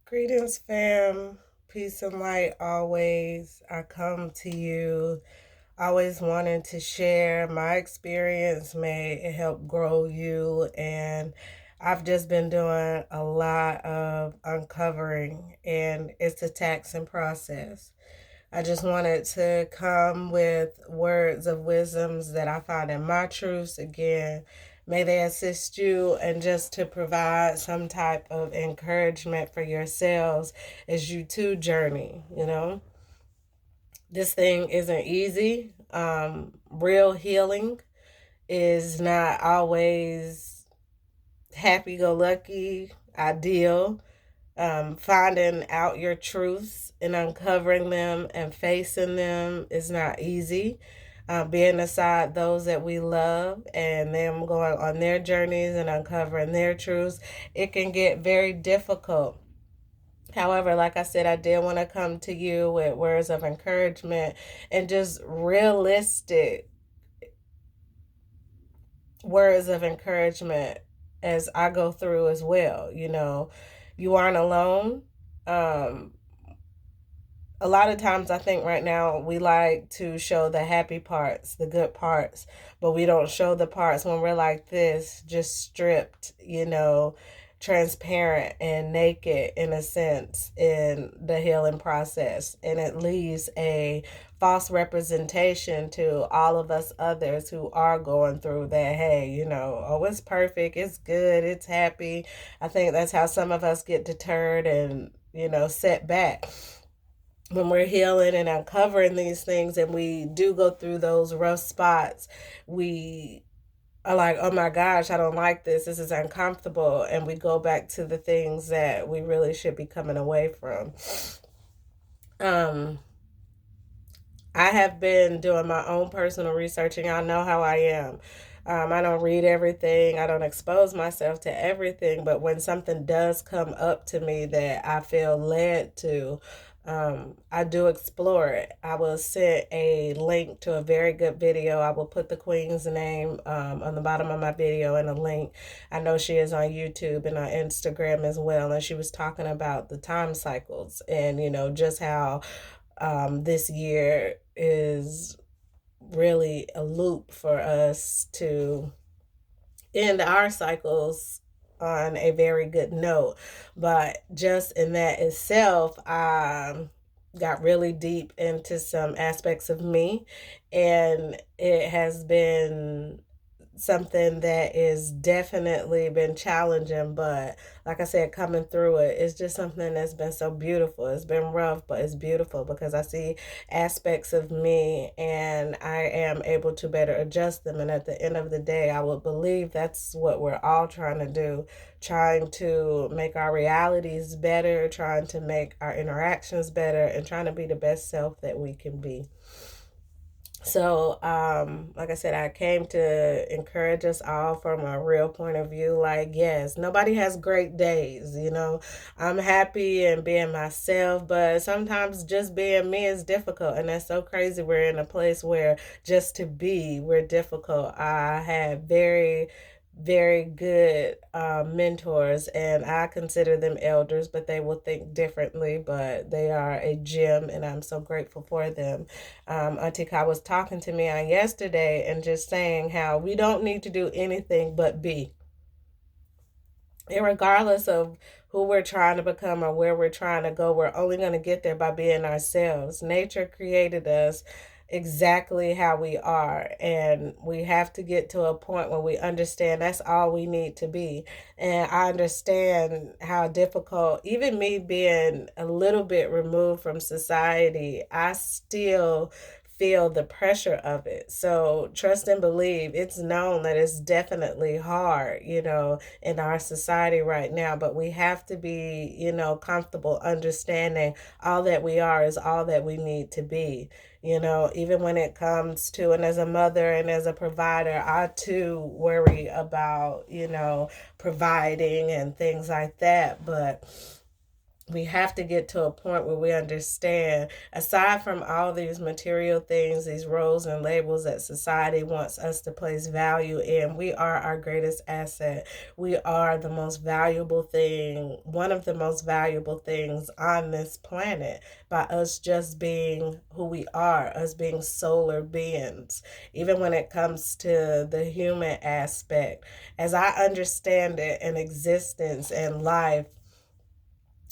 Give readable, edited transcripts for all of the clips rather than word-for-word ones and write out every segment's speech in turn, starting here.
Greetings, fam. Peace and light always. I come to you always wanting to share my experience. May it help grow you. And I've just been doing a lot of uncovering, and it's a taxing process. I just wanted to come with words of wisdoms that I find in my truths. Again, may they assist you and just to provide some type of encouragement for yourselves as you too journey. This thing isn't easy. Real healing is not always happy go lucky, ideal. Finding out your truths and uncovering them and facing them is not easy. Being aside those that we love and them going on their journeys and uncovering their truths, it can get very difficult. However, like I said, I did want to come to you with words of encouragement and just realistic words of encouragement as I go through as well. You aren't alone. Um, a lot of times I think right now we like to show the happy parts, the good parts, but we don't show the parts when we're like this, just stripped, transparent and naked in a sense in the healing process. And it leaves a false representation to all of us others who are going through that. Hey, oh, it's perfect, it's good, it's happy. I think that's how some of us get deterred and, set back when we're healing and uncovering these things, and we do go through those rough spots. We are like, oh my gosh, I don't like this. This is uncomfortable. And we go back to the things that we really should be coming away from. Um, I have been doing my own personal research, and y'all know how I am. I don't read everything, I don't expose myself to everything, but when something does come up to me that I feel led to, I do explore it. I will send a link to a very good video. I will put the queen's name on the bottom of my video and a link. I know she is on YouTube and on Instagram as well, and she was talking about the time cycles and, just how this year is really a loop for us to end our cycles on a very good note. But just in that itself, I got really deep into some aspects of me, and it has been something that is definitely been challenging, but like I said, coming through it, it's just something that's been so beautiful. It's been rough, but it's beautiful because I see aspects of me and I am able to better adjust them. And at the end of the day, I would believe that's what we're all trying to do, trying to make our realities better, trying to make our interactions better, and trying to be the best self that we can be. So, like I said, I came to encourage us all from a real point of view. Like, yes, nobody has great days, I'm happy and being myself, but sometimes just being me is difficult. And that's so crazy. We're in a place where just to be, we're difficult. I had very good mentors, and I consider them elders, but they will think differently. But they are a gem, and I'm so grateful for them. Auntie Kai was talking to me on yesterday and just saying how we don't need to do anything but be. And regardless of who we're trying to become or where we're trying to go, we're only going to get there by being ourselves. Nature created us exactly how we are, and we have to get to a point where we understand that's all we need to be. And I understand how difficult, even me being a little bit removed from society, I still feel the pressure of it. So trust and believe, it's known that it's definitely hard, in our society right now, but we have to be, comfortable understanding all that we are is all that we need to be. Even when it comes to, and as a mother and as a provider, I too worry about, providing and things like that. But we have to get to a point where we understand, aside from all these material things, these roles and labels that society wants us to place value in, we are our greatest asset. We are the most valuable thing, one of the most valuable things on this planet, by us just being who we are, us being solar beings. Even when it comes to the human aspect, as I understand it, in existence and life,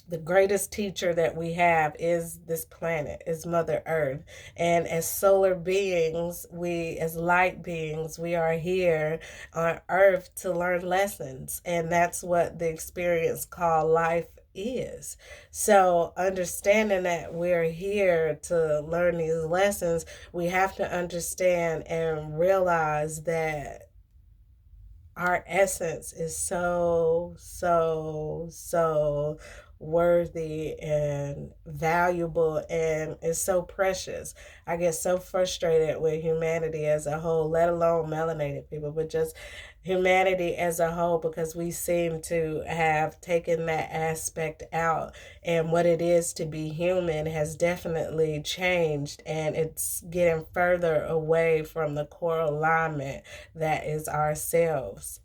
the greatest teacher that we have is this planet, is Mother Earth. And as solar beings, we, as light beings, we are here on Earth to learn lessons. And that's what the experience called life is. So, understanding that we're here to learn these lessons, we have to understand and realize that our essence is so worthy and valuable, and is so precious. I get so frustrated with humanity as a whole, let alone melanated people, but just humanity as a whole, because we seem to have taken that aspect out, and what it is to be human has definitely changed, and it's getting further away from the core alignment that is ourselves.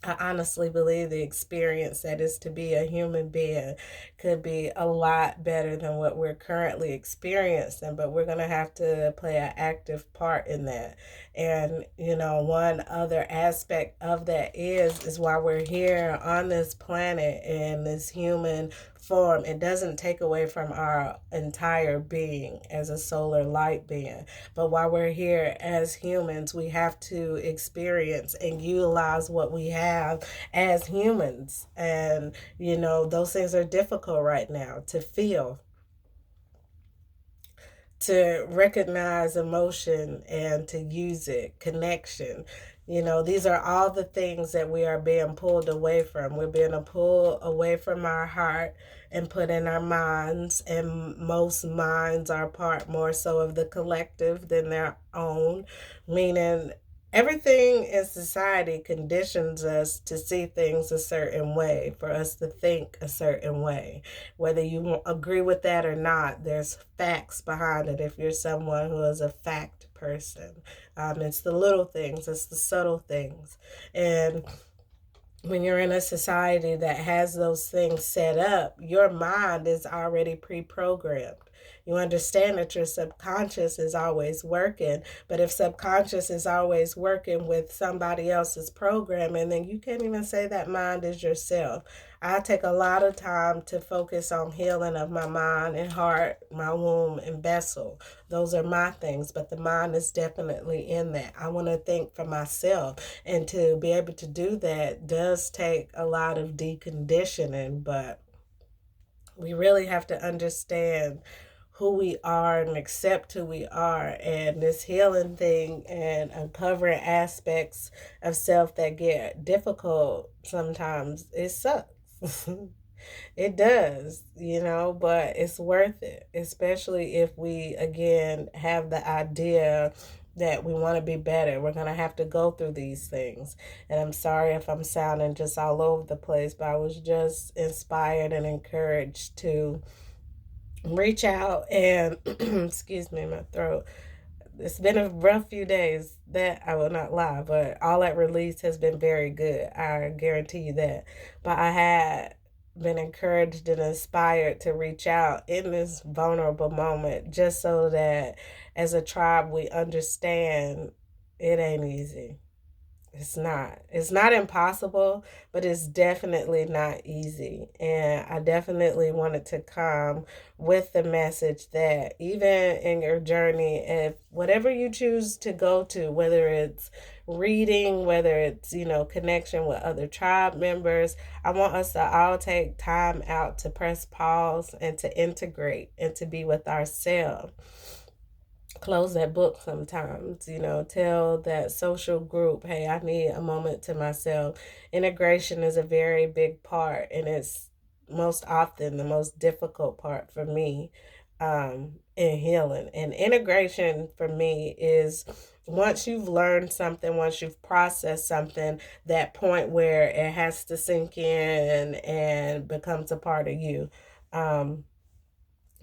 I honestly believe the experience that is to be a human being could be a lot better than what we're currently experiencing, but we're going to have to play an active part in that. And, one other aspect of that is why we're here on this planet in this human form. It doesn't take away from our entire being as a solar light being. But while we're here as humans, we have to experience and utilize what we have as humans. And, those things are difficult right now to feel, to recognize emotion and to use it, connection. These are all the things that we are being pulled away from. We're being pulled away from our heart and put in our minds, and most minds are part more so of the collective than their own, meaning everything in society conditions us to see things a certain way, for us to think a certain way. Whether you agree with that or not, there's facts behind it if you're someone who is a fact person. It's the little things, it's the subtle things. And when you're in a society that has those things set up, your mind is already pre programmed. You understand that your subconscious is always working, but if subconscious is always working with somebody else's programming, then you can't even say that mind is yourself. I take a lot of time to focus on healing of my mind and heart, my womb and vessel. Those are my things, but the mind is definitely in that. I want to think for myself, and to be able to do that does take a lot of deconditioning, but we really have to understand who we are and accept who we are. And this healing thing and uncovering aspects of self that get difficult sometimes, it sucks. It does, but it's worth it, especially if we, again, have the idea that we want to be better. We're going to have to go through these things. And I'm sorry if I'm sounding just all over the place, but I was just inspired and encouraged to reach out and, excuse me, my throat. It's been a rough few days, that I will not lie, but all that release has been very good. I guarantee you that. But I had been encouraged and inspired to reach out in this vulnerable moment, just so that as a tribe we understand it ain't easy. It's not. It's not impossible, but it's definitely not easy. And I definitely wanted to come with the message that even in your journey, if whatever you choose to go to, whether it's reading, whether it's, connection with other tribe members, I want us to all take time out to press pause and to integrate and to be with ourselves. Close that book sometimes, tell that social group, hey, I need a moment to myself. Integration is a very big part, and it's most often the most difficult part for me. in healing. And integration for me is once you've learned something, once you've processed something, that point where it has to sink in and becomes a part of you. Um,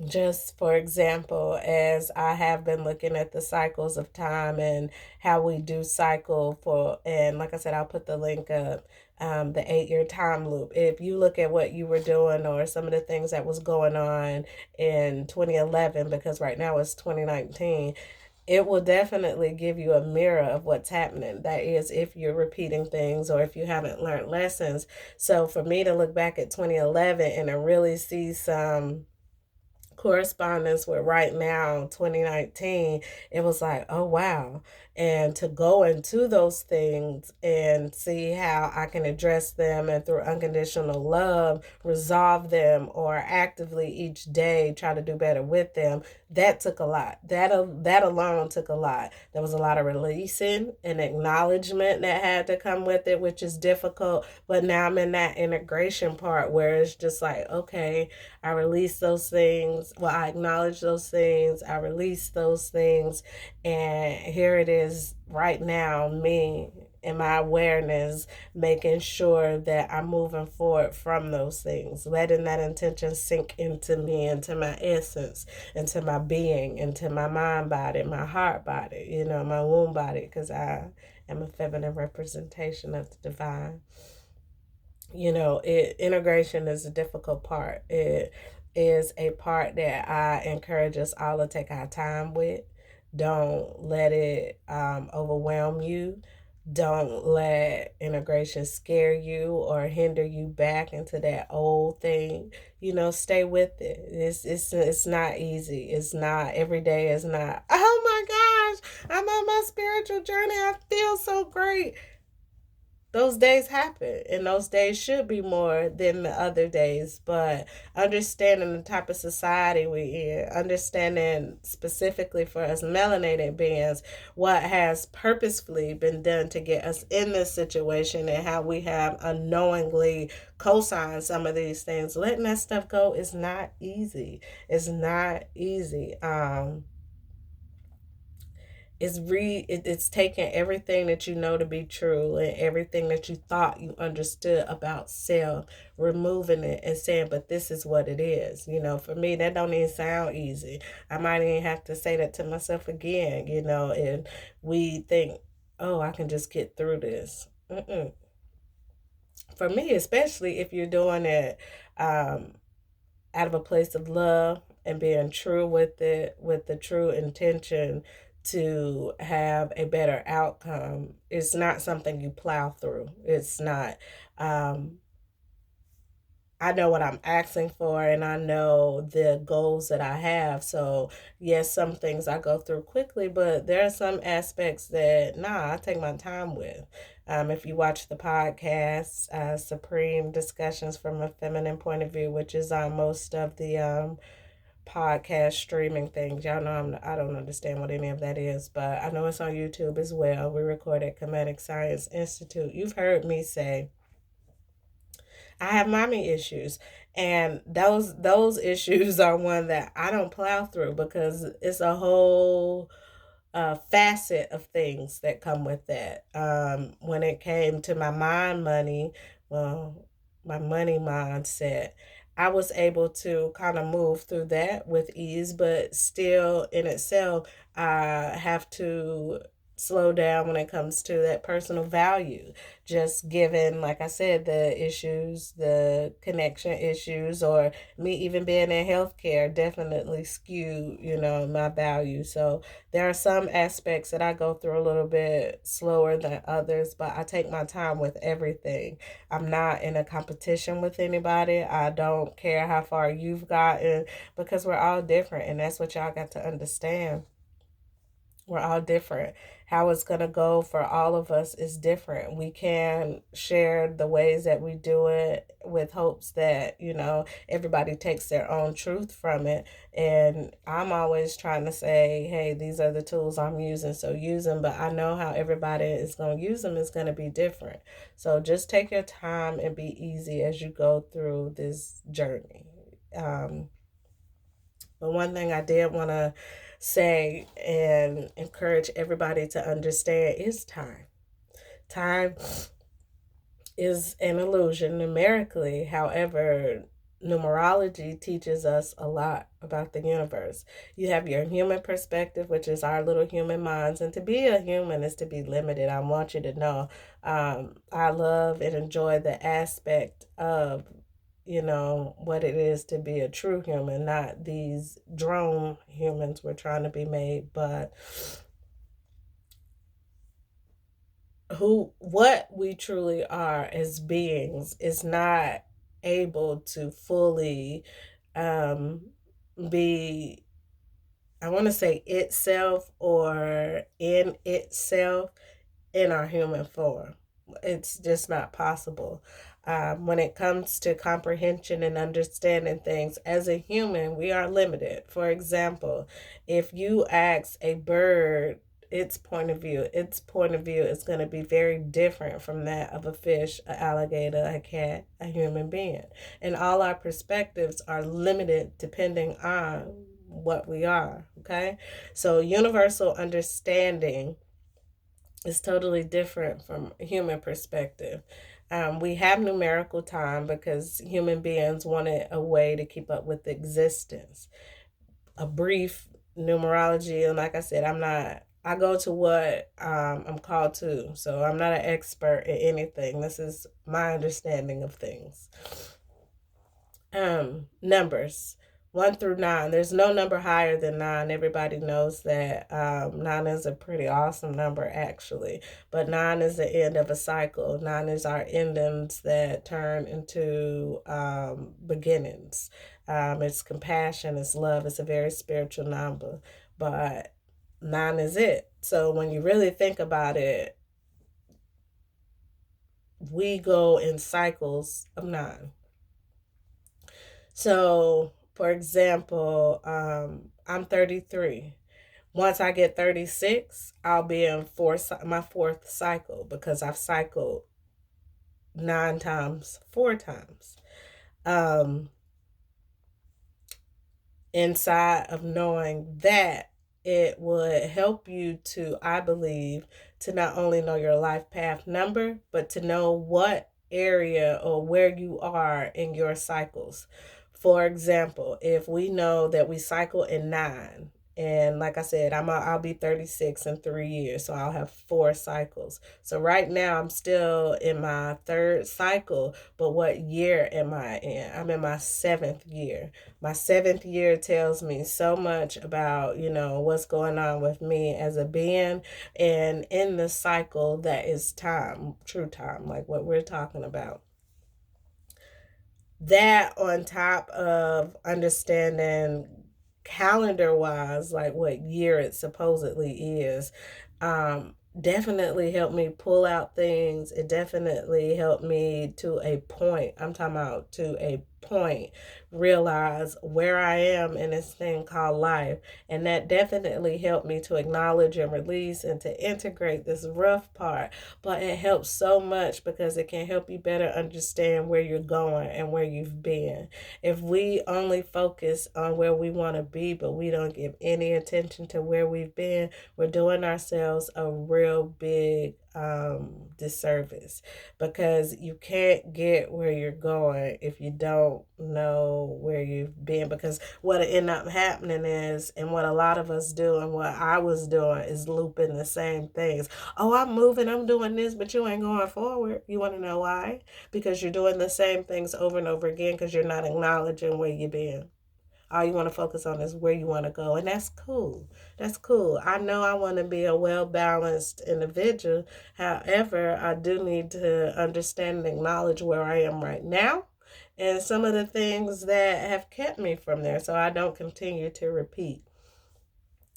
just for example, as I have been looking at the cycles of time and how we do cycle for, and like I said, I'll put the link up, the 8 year time loop. If you look at what you were doing or some of the things that was going on in 2011, because right now it's 2019, it will definitely give you a mirror of what's happening. That is, if you're repeating things or if you haven't learned lessons. So for me to look back at 2011 and to really see some correspondence with right now 2019, it was like, oh wow. And to go into those things and see how I can address them and through unconditional love resolve them, or actively each day try to do better with them, that took a lot. That alone took a lot. There was a lot of releasing and acknowledgement that had to come with it, which is difficult. But now I'm in that integration part where it's just like, okay, I release those things. Well, I acknowledge those things. I release those things. And here it is right now, me and my awareness, making sure that I'm moving forward from those things, letting that intention sink into me, into my essence, into my being, into my mind body, my heart body, my womb body, because I am a feminine representation of the divine. Integration is a difficult part. It is a part that I encourage us all to take our time with. Don't let it overwhelm you. Don't let integration scare you or hinder you back into that old thing. Stay with it. It's not easy. It's not every day. Is not. Oh my gosh, I'm on my spiritual journey. I feel so great. Those days happen, and those days should be more than the other days. But understanding the type of society we in, understanding specifically for us melanated beings what has purposefully been done to get us in this situation, and how we have unknowingly co-signed some of these things, letting that stuff go is not easy. It's not easy. It's taking everything that you know to be true and everything that you thought you understood about self, removing it and saying, but this is what it is. For me, that don't even sound easy. I might even have to say that to myself again, and we think, oh, I can just get through this. Mm-mm. For me, especially if you're doing it out of a place of love and being true with it, with the true intention to have a better outcome. It's not something you plow through. It's not. Um, I know what I'm asking for, and I know the goals that I have. So, yes, some things I go through quickly, but there are some aspects that, nah, I take my time with. If you watch the podcast, Supreme Discussions from a Feminine Point of View, which is on most of the podcast streaming things. Y'all know I don't understand what any of that is, but I know it's on YouTube as well. We record at Comedic Science Institute. You've heard me say I have mommy issues, and those issues are one that I don't plow through because it's a whole facet of things that come with that. When it came to my mind money, well, my money mindset, I was able to kind of move through that with ease, but still in itself, I have to slow down when it comes to that personal value. Just given, like I said, the issues, the connection issues, or me even being in healthcare definitely skew, my value. So there are some aspects that I go through a little bit slower than others, but I take my time with everything. I'm not in a competition with anybody. I don't care how far you've gotten because we're all different, and that's what y'all got to understand. We're all different. How it's going to go for all of us is different. We can share the ways that we do it with hopes that, everybody takes their own truth from it. And I'm always trying to say, hey, these are the tools I'm using, so use them. But I know how everybody is going to use them is going to be different. So just take your time and be easy as you go through this journey. Um, But one thing I did want to say and encourage everybody to understand is time. Time is an illusion numerically. However, numerology teaches us a lot about the universe. You have your human perspective, which is our little human minds. And to be a human is to be limited. I want you to know I love and enjoy the aspect of what it is to be a true human, not these drone humans we're trying to be made, but what we truly are as beings is not able to fully um be, I want to say, itself or in itself in our human form. It's just not possible. When it comes to comprehension and understanding things, as a human, we are limited. For example, if you ask a bird its point of view is going to be very different from that of a fish, an alligator, a cat, a human being. And all our perspectives are limited depending on what we are. Okay? So, universal understanding is totally different from a human perspective. We have numerical time because human beings wanted a way to keep up with existence. A brief numerology, and like I said, I go to what I'm called to. So I'm not an expert in anything. This is my understanding of things. Numbers 1 through 9. There's no number higher than 9. Everybody knows that 9 is a pretty awesome number, actually. But 9 is the end of a cycle. 9 is our endings that turn into beginnings. It's compassion, it's love, it's a very spiritual number. But 9 is it. So when you really think about it, we go in cycles of 9. So, for example, I'm 33. Once I get 36, I'll be in my fourth cycle because I've cycled 9 times, 4 times. Um, Inside of knowing that, it would help you to, I believe, to not only know your life path number, but to know what area or where you are in your cycles. For example, if we know that we cycle in 9, and like I said, I'll be 36 in 3 years, so I'll have 4 cycles. So right now I'm still in my third cycle, but what year am I in? I'm in my seventh year. My seventh year tells me so much about, what's going on with me as a being and in the cycle that is time, true time, like what we're talking about. That on top of understanding calendar wise, like what year it supposedly is, definitely helped me pull out things. It definitely helped me to a point. I'm talking about to a point, realize where I am in this thing called life. And that definitely helped me to acknowledge and release and to integrate this rough part. But it helps so much because it can help you better understand where you're going and where you've been. If we only focus on where we want to be, but we don't give any attention to where we've been, we're doing ourselves a real big disservice, because you can't get where you're going if you don't know where you've been. Because what end up happening is, and what a lot of us do, and what I was doing, is looping the same things. Oh, I'm moving, I'm doing this, but you ain't going forward. You want to know why? Because you're doing the same things over and over again because you're not acknowledging where you've been. All you want to focus on is where you want to go. And that's cool. That's cool. I know I want to be a well balanced individual. However, I do need to understand and acknowledge where I am right now and some of the things that have kept me from there so I don't continue to repeat.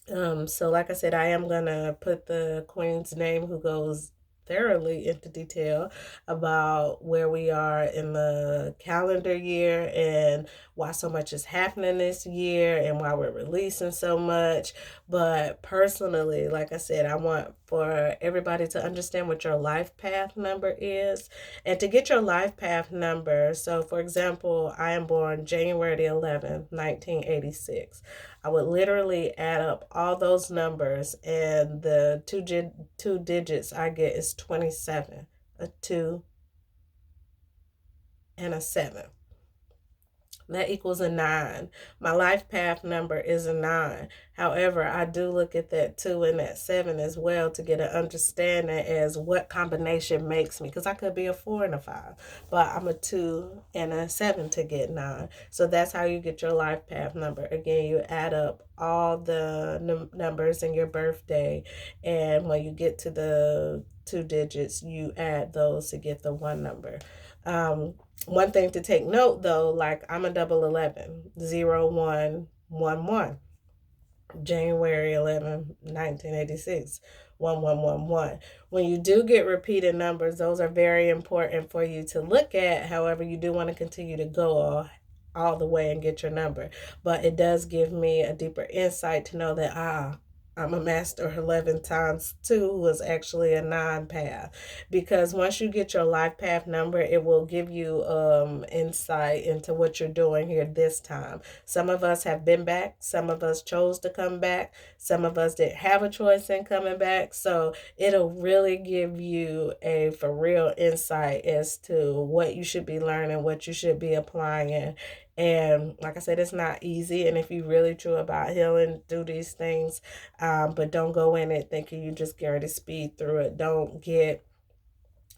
So like I said, I am gonna put the queen's name who goes thoroughly into detail about where we are in the calendar year and why so much is happening this year and why we're releasing so much. But personally, like I said, I want for everybody to understand what your life path number is and to get your life path number. So, for example, I am born January the 11th, 1986. I would literally add up all those numbers, and the two digits I get is 27, a 2 and a 7. That equals a 9. My life path number is a 9. However, I do look at that 2 and that 7 as well to get an understanding as what combination makes me. Because I could be a 4 and a 5, but I'm a 2 and a 7 to get 9. So that's how you get your life path number. Again, you add up all the numbers in your birthday, and when you get to the 2 digits, you add those to get the 1 number. One thing to take note though, like I'm a double 11, 0111, January 11, 1986, 1111. When you do get repeated numbers, those are very important for you to look at. However, you do want to continue to go all the way and get your number. But it does give me a deeper insight to know that, I'm a master 11 times 2 was actually a 9 path. Because once you get your life path number, it will give you insight into what you're doing here this time. Some of us have been back. Some of us chose to come back. Some of us didn't have a choice in coming back. So it'll really give you a for real insight as to what you should be learning, what you should be applying. And like I said, it's not easy. And if you're really true about healing, do these things. But don't go in it thinking you just get ready to speed through it. Don't get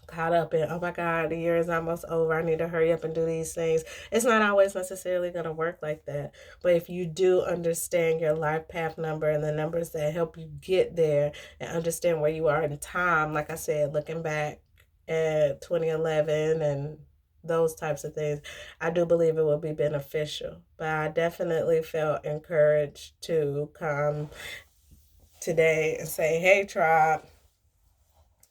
caught up in, oh my God, the year is almost over. I need to hurry up and do these things. It's not always necessarily going to work like that. But if you do understand your life path number and the numbers that help you get there and understand where you are in time, like I said, looking back at 2011 and those types of things, I do believe it will be beneficial. But I definitely felt encouraged to come today and say, hey, tribe,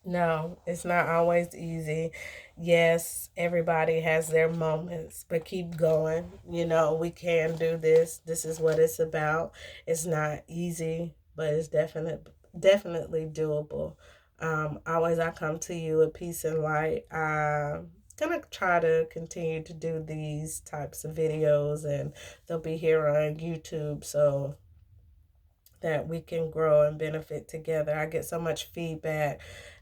no, it's not always easy. Yes, everybody has their moments, but keep going. You know, we can do this. This is what it's about. It's not easy, but it's definitely doable. Always I come to you with peace and light. I'm gonna try to continue to do these types of videos, and they'll be here on YouTube. So that we can grow and benefit together. I get so much feedback,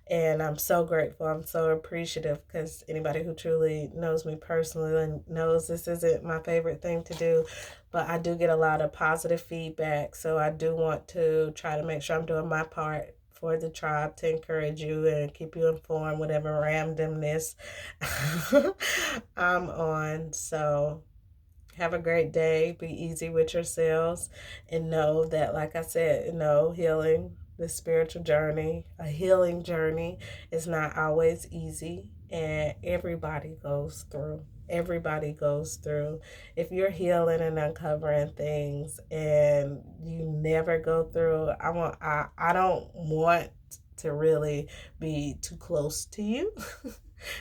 and I'm so grateful. I'm so appreciative because anybody who truly knows me personally knows this isn't my favorite thing to do, but I do get a lot of positive feedback. So I do want to try to make sure I'm doing my part for the tribe to encourage you and keep you informed, whatever randomness I'm on. So have a great day. Be easy with yourselves and know that, like I said, healing, the spiritual journey, a healing journey is not always easy, and everybody goes through. Everybody goes through. If you're healing and uncovering things and you never go through, I don't want to really be too close to you.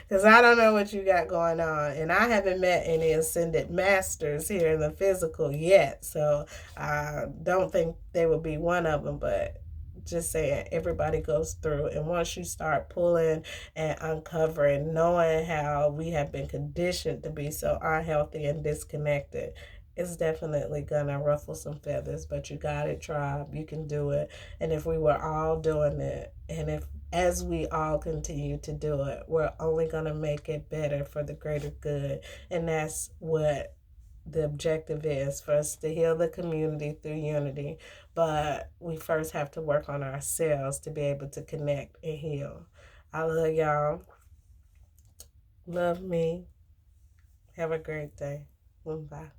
Because I don't know what you got going on. And I haven't met any ascended masters here in the physical yet. So I don't think they would be one of them. But just saying, everybody goes through. And once you start pulling and uncovering, knowing how we have been conditioned to be so unhealthy and disconnected, it's definitely gonna ruffle some feathers, but you got it, tribe. You can do it. And if we were all doing it, and if as we all continue to do it, we're only gonna make it better for the greater good. And that's what the objective is, for us to heal the community through unity. But we first have to work on ourselves to be able to connect and heal. I love y'all. Love me. Have a great day. Bye.